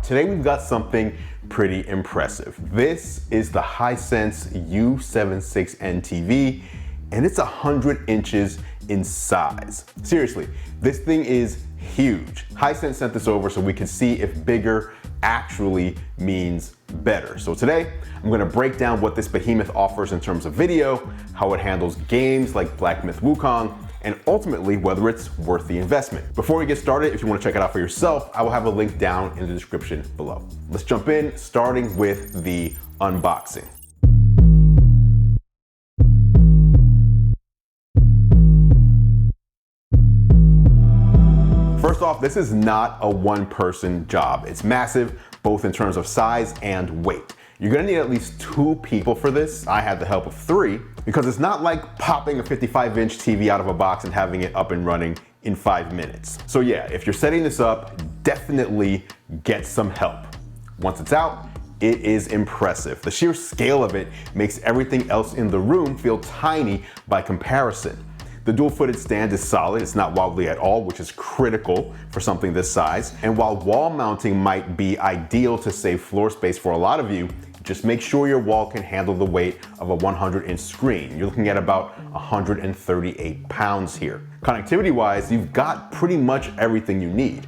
today we've got something pretty impressive. This is the Hisense U76N TV, and it's 100 inches in size. Seriously, this thing is huge. Hisense sent this over so we can see if bigger actually means better. So today, I'm gonna break down what this behemoth offers in terms of video, how it handles games like Black Myth Wukong, and ultimately whether it's worth the investment. Before we get started, if you want to check it out for yourself, I will have a link down in the description below. Let's jump in, starting with the unboxing. First off, this is not a one-person job. It's massive, both in terms of size and weight. You're gonna need at least 2 people for this. I had the help of 3, because it's not like popping a 55-inch TV out of a box and having it up and running in 5 minutes. So yeah, if you're setting this up, definitely get some help. Once it's out, it is impressive. The sheer scale of it makes everything else in the room feel tiny by comparison. The dual-footed stand is solid, it's not wobbly at all, which is critical for something this size. And while wall mounting might be ideal to save floor space for a lot of you, just make sure your wall can handle the weight of a 100-inch screen. You're looking at about 138 pounds here. Connectivity-wise, you've got pretty much everything you need.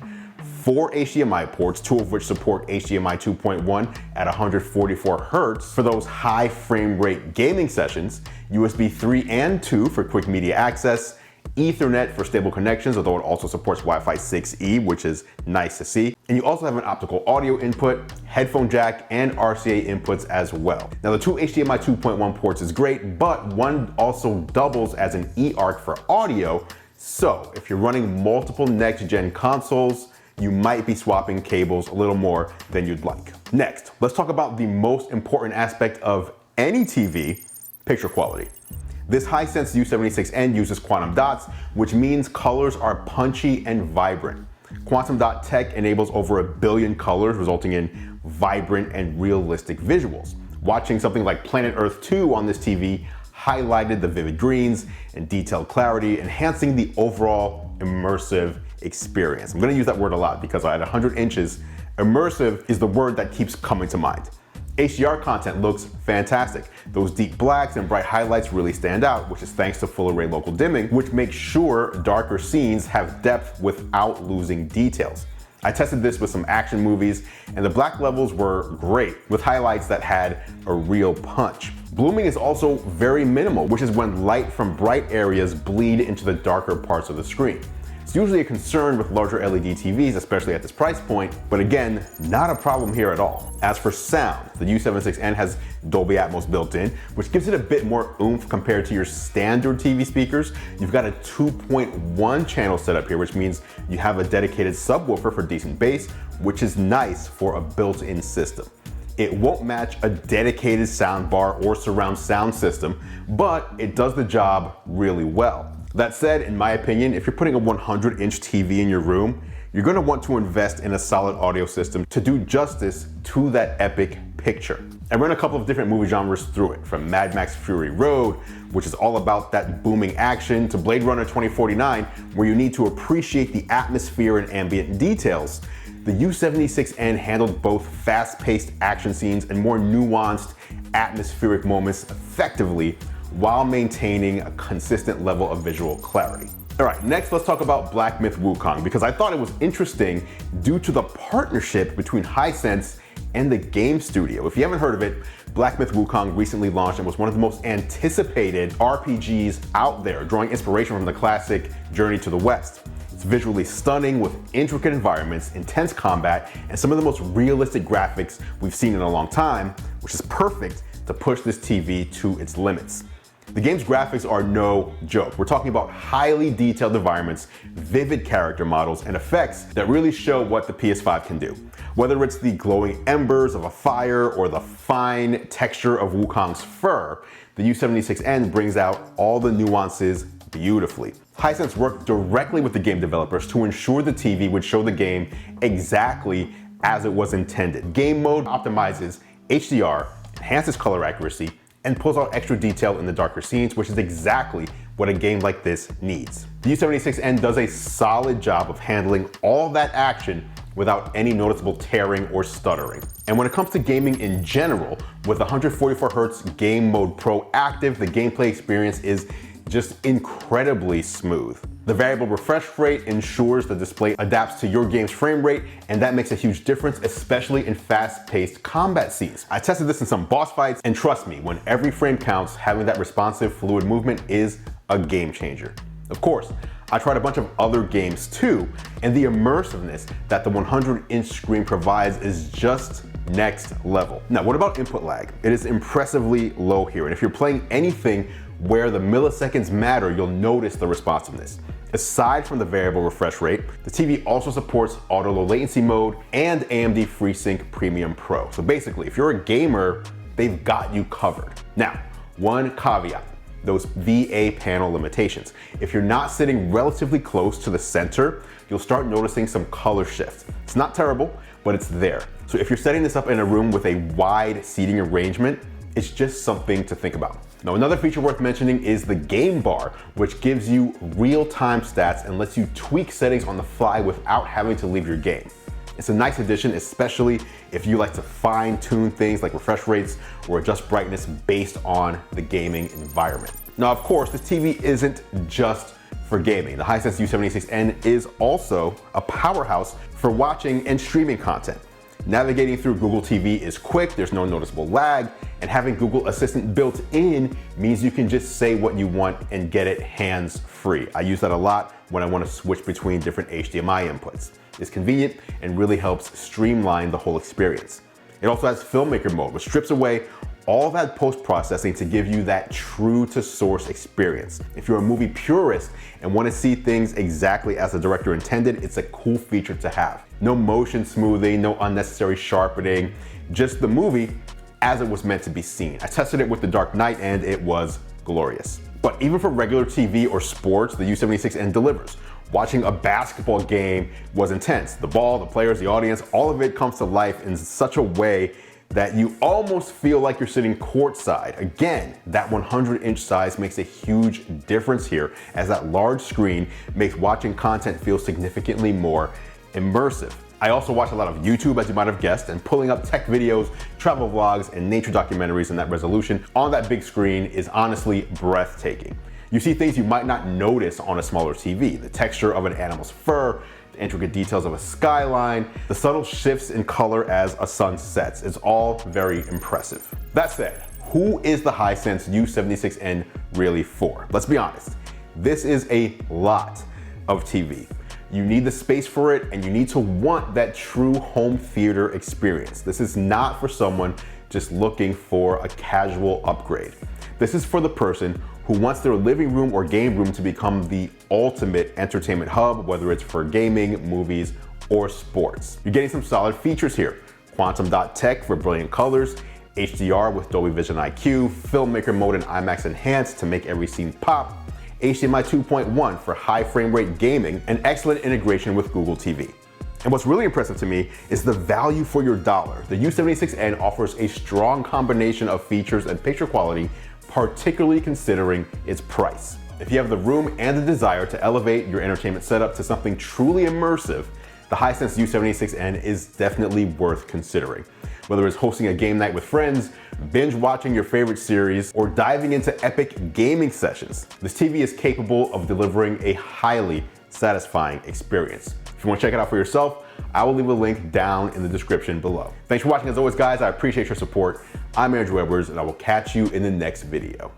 4 HDMI ports, 2 of which support HDMI 2.1 at 144 Hertz for those high frame rate gaming sessions, USB 3 and 2 for quick media access, Ethernet for stable connections, although it also supports Wi-Fi 6E, which is nice to see. And you also have an optical audio input, headphone jack, and RCA inputs as well. Now the 2 HDMI 2.1 ports is great, but one also doubles as an eARC for audio. So if you're running multiple next-gen consoles, you might be swapping cables a little more than you'd like. Next, let's talk about the most important aspect of any TV, picture quality. This Hisense U76N uses quantum dots, which means colors are punchy and vibrant. Quantum dot tech enables over 1 billion colors, resulting in vibrant and realistic visuals. Watching something like Planet Earth 2 on this TV highlighted the vivid greens and detailed clarity, enhancing the overall immersive experience. I'm gonna use that word a lot because at 100 inches, immersive is the word that keeps coming to mind. HDR content looks fantastic. Those deep blacks and bright highlights really stand out, which is thanks to full array local dimming, which makes sure darker scenes have depth without losing details. I tested this with some action movies, and the black levels were great, with highlights that had a real punch. Blooming is also very minimal, which is when light from bright areas bleed into the darker parts of the screen. It's usually a concern with larger LED TVs, especially at this price point, but again, not a problem here at all. As for sound, the U76N has Dolby Atmos built in, which gives it a bit more oomph compared to your standard TV speakers. You've got a 2.1 channel setup here, which means you have a dedicated subwoofer for decent bass, which is nice for a built-in system. It won't match a dedicated soundbar or surround sound system, but it does the job really well. That said, in my opinion, if you're putting a 100-inch TV in your room, you're gonna want to invest in a solid audio system to do justice to that epic picture. I ran a couple of different movie genres through it, from Mad Max Fury Road, which is all about that booming action, to Blade Runner 2049, where you need to appreciate the atmosphere and ambient details. The U76N handled both fast-paced action scenes and more nuanced atmospheric moments effectively, while maintaining a consistent level of visual clarity. All right, next let's talk about Black Myth Wukong, because I thought it was interesting due to the partnership between Hisense and the game studio. If you haven't heard of it, Black Myth Wukong recently launched and was one of the most anticipated RPGs out there, drawing inspiration from the classic Journey to the West. It's visually stunning with intricate environments, intense combat, and some of the most realistic graphics we've seen in a long time, which is perfect to push this TV to its limits. The game's graphics are no joke. We're talking about highly detailed environments, vivid character models, and effects that really show what the PS5 can do. Whether it's the glowing embers of a fire or the fine texture of Wukong's fur, the U76N brings out all the nuances beautifully. Hisense worked directly with the game developers to ensure the TV would show the game exactly as it was intended. Game mode optimizes HDR, enhances color accuracy, and pulls out extra detail in the darker scenes, which is exactly what a game like this needs. The U76N does a solid job of handling all that action without any noticeable tearing or stuttering. And when it comes to gaming in general, with 144Hz Game Mode Pro active, the gameplay experience is just incredibly smooth. The variable refresh rate ensures the display adapts to your game's frame rate, and that makes a huge difference, especially in fast-paced combat scenes. I tested this in some boss fights, and trust me, when every frame counts, having that responsive, fluid movement is a game changer. Of course, I tried a bunch of other games too, and the immersiveness that the 100-inch screen provides is just next level. Now, what about input lag? It is impressively low here, and if you're playing anything where the milliseconds matter, you'll notice the responsiveness. Aside from the variable refresh rate, the TV also supports auto low latency mode and AMD FreeSync Premium Pro. So basically, if you're a gamer, they've got you covered. Now, one caveat, those VA panel limitations. If you're not sitting relatively close to the center, you'll start noticing some color shift. It's not terrible, but it's there. So if you're setting this up in a room with a wide seating arrangement, it's just something to think about. Now, another feature worth mentioning is the game bar, which gives you real-time stats and lets you tweak settings on the fly without having to leave your game. It's a nice addition, especially if you like to fine-tune things like refresh rates or adjust brightness based on the gaming environment. Now, of course, this TV isn't just for gaming. The Hisense U76N is also a powerhouse for watching and streaming content. Navigating through Google TV is quick, there's no noticeable lag, and having Google Assistant built in means you can just say what you want and get it hands-free. I use that a lot when I want to switch between different HDMI inputs. It's convenient and really helps streamline the whole experience. It also has Filmmaker Mode, which strips away all that post-processing to give you that true-to-source experience. If you're a movie purist and want to see things exactly as the director intended, it's a cool feature to have. No motion smoothing, no unnecessary sharpening, just the movie as it was meant to be seen. I tested it with The Dark Knight and it was glorious. But even for regular TV or sports, the U76N delivers. Watching a basketball game was intense. The ball, the players, the audience, all of it comes to life in such a way that you almost feel like you're sitting courtside. Again, that 100-inch size makes a huge difference here, as that large screen makes watching content feel significantly more immersive. I also watch a lot of YouTube, as you might have guessed, and pulling up tech videos, travel vlogs, and nature documentaries in that resolution on that big screen is honestly breathtaking. You see things you might not notice on a smaller TV, the texture of an animal's fur, the intricate details of a skyline, the subtle shifts in color as a sun sets. It's all very impressive. That said, who is the Hisense U76N really for? Let's be honest, this is a lot of TV. You need the space for it, and you need to want that true home theater experience. This is not for someone just looking for a casual upgrade. This is for the person who wants their living room or game room to become the ultimate entertainment hub, whether it's for gaming, movies, or sports. You're getting some solid features here. Quantum dot tech for brilliant colors, HDR with Dolby Vision IQ, Filmmaker Mode and IMAX Enhanced to make every scene pop, HDMI 2.1 for high frame rate gaming, and excellent integration with Google TV. And what's really impressive to me is the value for your dollar. The U76N offers a strong combination of features and picture quality, particularly considering its price. If you have the room and the desire to elevate your entertainment setup to something truly immersive, the Hisense U76N is definitely worth considering. Whether it's hosting a game night with friends, binge watching your favorite series, or diving into epic gaming sessions, this TV is capable of delivering a highly satisfying experience. If you want to check it out for yourself, I will leave a link down in the description below. Thanks for watching as always, guys. I appreciate your support. I'm Andru Edwards, and I will catch you in the next video.